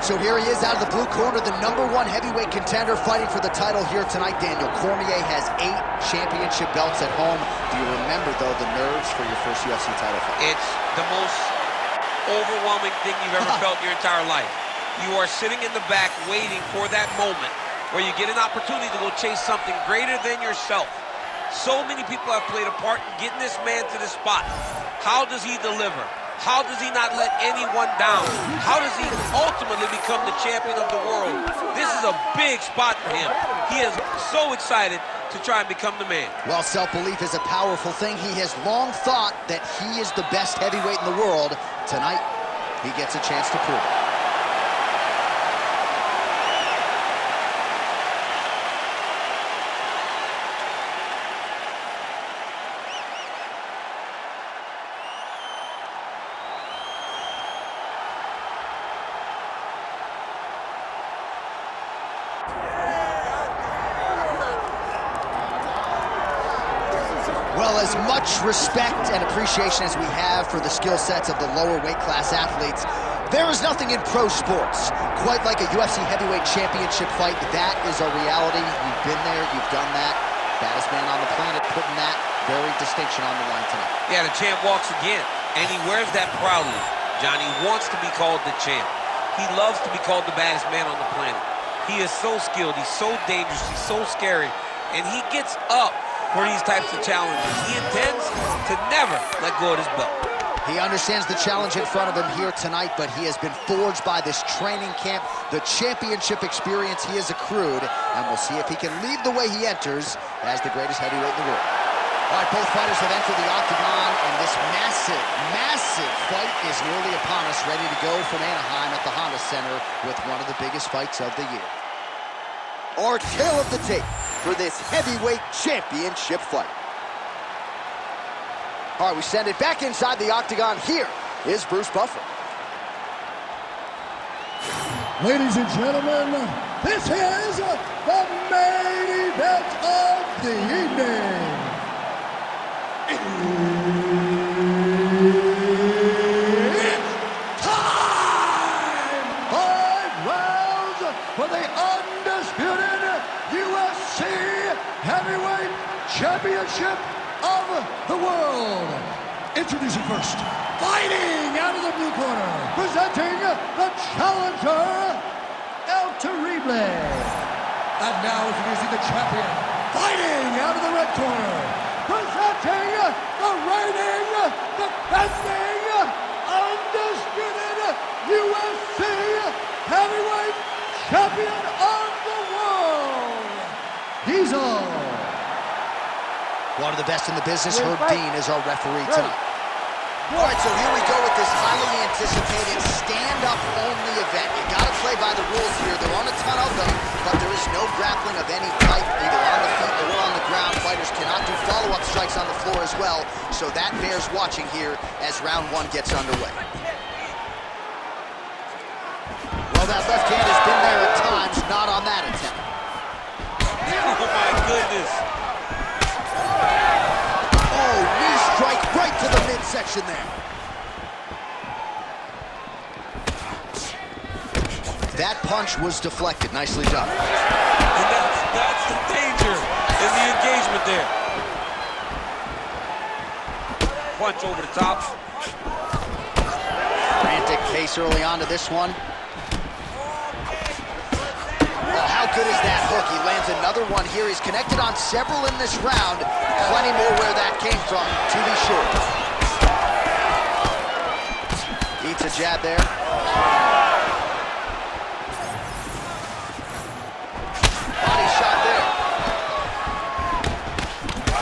right, so here he is out of the blue corner, the #1 heavyweight contender fighting for the title here tonight. Daniel Cormier has 8 championship belts at home. Do you remember, though, the nerves for your first UFC title fight? It's the most overwhelming thing you've ever felt in your entire life. You are sitting in the back waiting for that moment where you get an opportunity to go chase something greater than yourself. So many people have played a part in getting this man to this spot. How does he deliver? How does he not let anyone down? How does he ultimately become the champion of the world? This is a big spot for him. He is so excited to try and become the man. Well, self-belief is a powerful thing. He has long thought that he is the best heavyweight in the world. Tonight, he gets a chance to prove it. Well, as much respect and appreciation as we have for the skill sets of the lower weight class athletes, there is nothing in pro sports quite like a UFC heavyweight championship fight. That is a reality. You've been there, you've done that. Baddest man on the planet putting that very distinction on the line tonight. Yeah, the champ walks again, and he wears that proudly. Johnny wants to be called the champ. He loves to be called the baddest man on the planet. He is so skilled, he's so dangerous, he's so scary, and he gets up for these types of challenges. He intends to never let go of his belt. He understands the challenge in front of him here tonight, but he has been forged by this training camp, the championship experience he has accrued, and we'll see if he can leave the way he enters as the greatest heavyweight in the world. All right, both fighters have entered the octagon, and this massive, massive fight is nearly upon us, ready to go from Anaheim at the Honda Center with one of the biggest fights of the year. Our tail of the tape for this heavyweight championship fight. All right, we send it back inside the octagon. Here is Bruce Buffer. Ladies and gentlemen, this is the main event of the evening. It's time! 5 rounds for the undisputed UFC Heavyweight Championship of the world. Introducing first, fighting out of the blue corner, presenting the challenger, El Terrible. And now introducing the champion, fighting out of the red corner, presenting the reigning, defending, undisputed UFC Heavyweight Champion of the world, Diesel. One of the best in the business, Herb Dean, is our referee tonight. All right, so here we go with this highly anticipated stand-up only event. You gotta play by the rules here. There aren't a ton of them, but there is no grappling of any type, either on the feet or on the ground. Fighters cannot do follow-up strikes on the floor as well, so that bears watching here as round 1 gets underway. Well, that left hand has been there at times, not on that attempt. Oh my goodness. Oh, knee strike right to the midsection there. That punch was deflected. Nicely done. And that's the danger in the engagement there. Punch over the top. Frantic pace early on to this one. Oh, how good is that hook? He lands another one here. He's connected on several in this round. Plenty more where that came from, to be sure. Eats a jab there. Body shot there.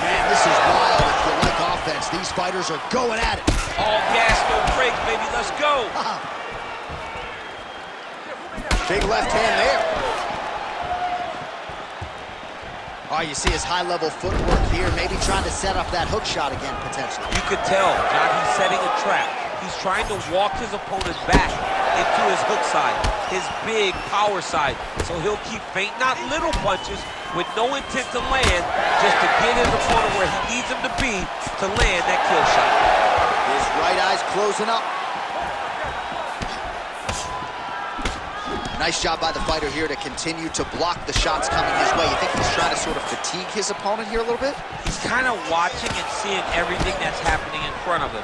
Man, this is wild if you like offense. These fighters are going at it. All gas, no brakes, baby. Let's go. Big left hand there. Oh, you see his high-level footwork here, maybe trying to set up that hook shot again, potentially. You could tell, John, he's setting a trap. He's trying to walk his opponent back into his hook side, his big power side. So he'll keep feint, not little punches, with no intent to land, just to get his opponent where he needs him to be to land that kill shot. His right eye's closing up. Nice job by the fighter here to continue to block the shots coming his way. You think he's trying to sort of fatigue his opponent here a little bit? He's kind of watching and seeing everything that's happening in front of him.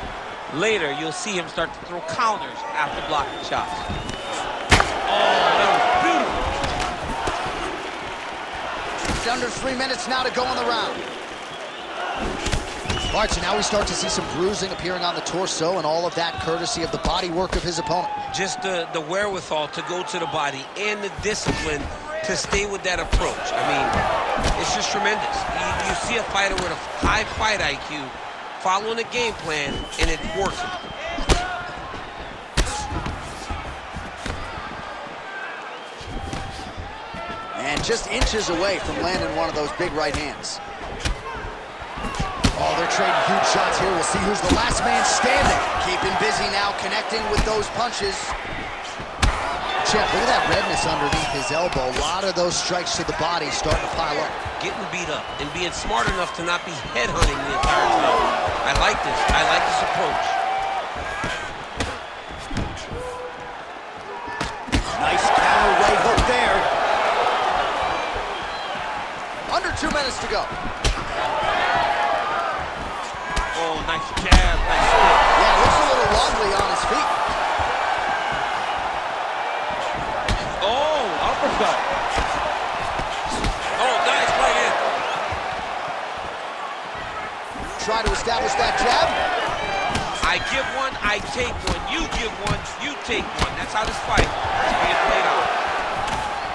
Later, you'll see him start to throw counters after blocking shots. Oh, that was beautiful. It's under 3 minutes now to go in the round. All right, so now we start to see some bruising appearing on the torso, and all of that courtesy of the body work of his opponent. Just the wherewithal to go to the body and the discipline to stay with that approach. I mean, it's just tremendous. You see a fighter with a high fight IQ following a game plan, and it's working. And just inches away from landing one of those big right hands. Oh, they're trading huge shots here. We'll see who's the last man standing. Keeping busy now, connecting with those punches. Champ, look at that redness underneath his elbow. A lot of those strikes to the body starting to pile up. Getting beat up and being smart enough to not be headhunting the entire time. I like this. I like this approach. Nice counter right hook there. Under 2 minutes to go. Oh, nice jab, nice split. Yeah, looks a little wobbly on his feet. Oh, uppercut. Oh, nice right in. Try to establish that jab. I give one, I take one. You give one, you take one. That's how this fight is being played out.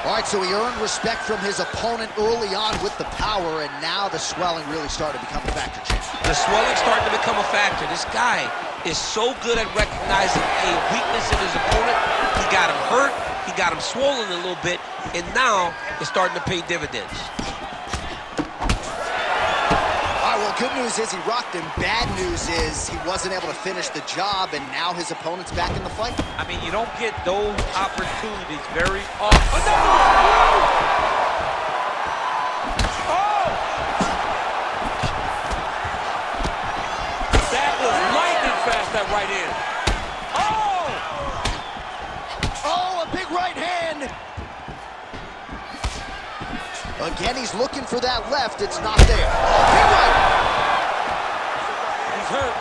All right, so he earned respect from his opponent early on with the power, and now the swelling really started to become a factor, Champ. The swelling's starting to become a factor. This guy is so good at recognizing a weakness in his opponent. He got him hurt, he got him swollen a little bit, and now it's starting to pay dividends. All right, well, good news is he rocked him. Bad news is he wasn't able to finish the job, and now his opponent's back in the fight. I mean, you don't get those opportunities very often. Oh! That was lightning fast, that right in. Oh! Oh, a big right hand. Again, he's looking for that left. It's not there. Oh, big right. He's hurt.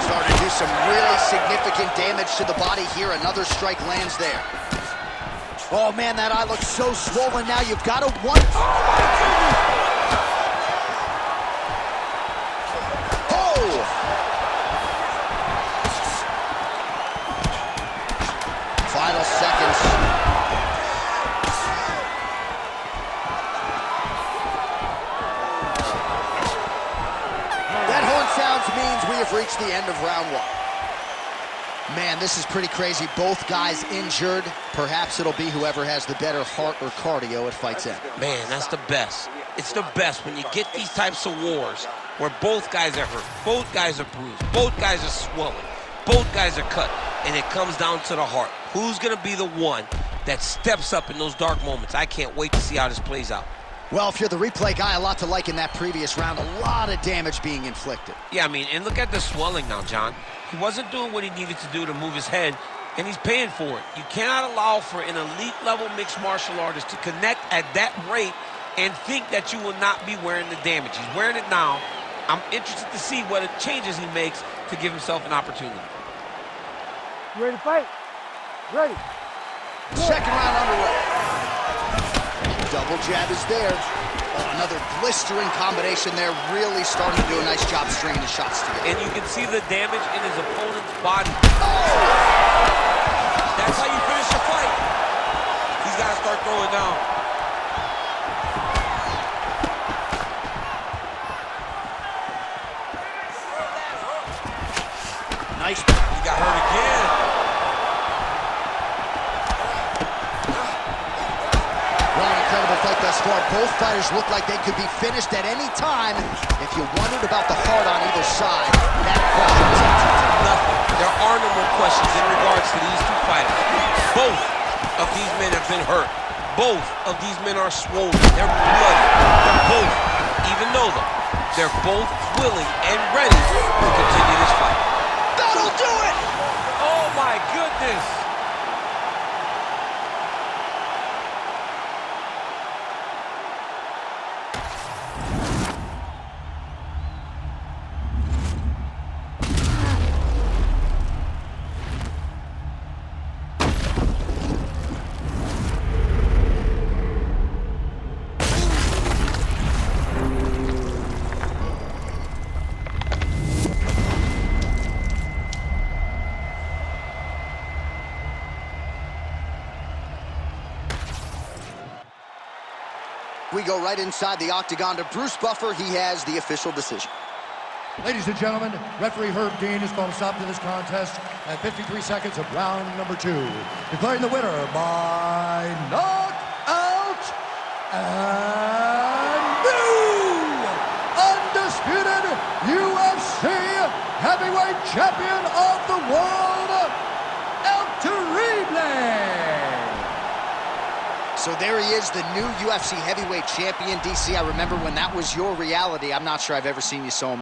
Starting to do some really significant damage to the body here. Another strike lands there. Oh, man, that eye looks so swollen now. You've got to one. Oh, my goodness. Oh! Final seconds. That horn sounds means we have reached the end of round one. Man, this is pretty crazy. Both guys injured. Perhaps it'll be whoever has the better heart or cardio at fight's end. Man, that's the best. It's the best when you get these types of wars where both guys are hurt, both guys are bruised, both guys are swollen, both guys are cut, and it comes down to the heart. Who's going to be the one that steps up in those dark moments? I can't wait to see how this plays out. Well, if you're the replay guy, a lot to like in that previous round. A lot of damage being inflicted. Yeah, I mean, and look at the swelling now, John. He wasn't doing what he needed to do to move his head, and he's paying for it. You cannot allow for an elite-level mixed martial artist to connect at that rate and think that you will not be wearing the damage. He's wearing it now. I'm interested to see what changes he makes to give himself an opportunity. You ready to fight? Ready. Second round underway. Double jab is there. Oh, another blistering combination there. Really starting to do a nice job stringing his shots together. And you can see the damage in his opponent's body. Oh! That's how you finish a fight. He's got to start throwing down. Nice. He got hurt again. Fight thus far. Both fighters look like they could be finished at any time. If you wondered about the heart on either side, that question is answered. Nothing. There are no more questions in regards to these two fighters. Both of these men have been hurt. Both of these men are swollen. They're bloody. They're both, even though they're both willing and ready to continue this fight. That'll do it! Oh, Oh, my goodness. We go right inside the octagon to Bruce Buffer. He has the official decision. Ladies and gentlemen, referee Herb Dean has called a stop to this contest at 53 seconds of round number 2. Declaring the winner by knockout and new undisputed UFC heavyweight champion of the world, El Terrible. So there he is, the new UFC heavyweight champion. DC, I remember when that was your reality. I'm not sure I've ever seen you so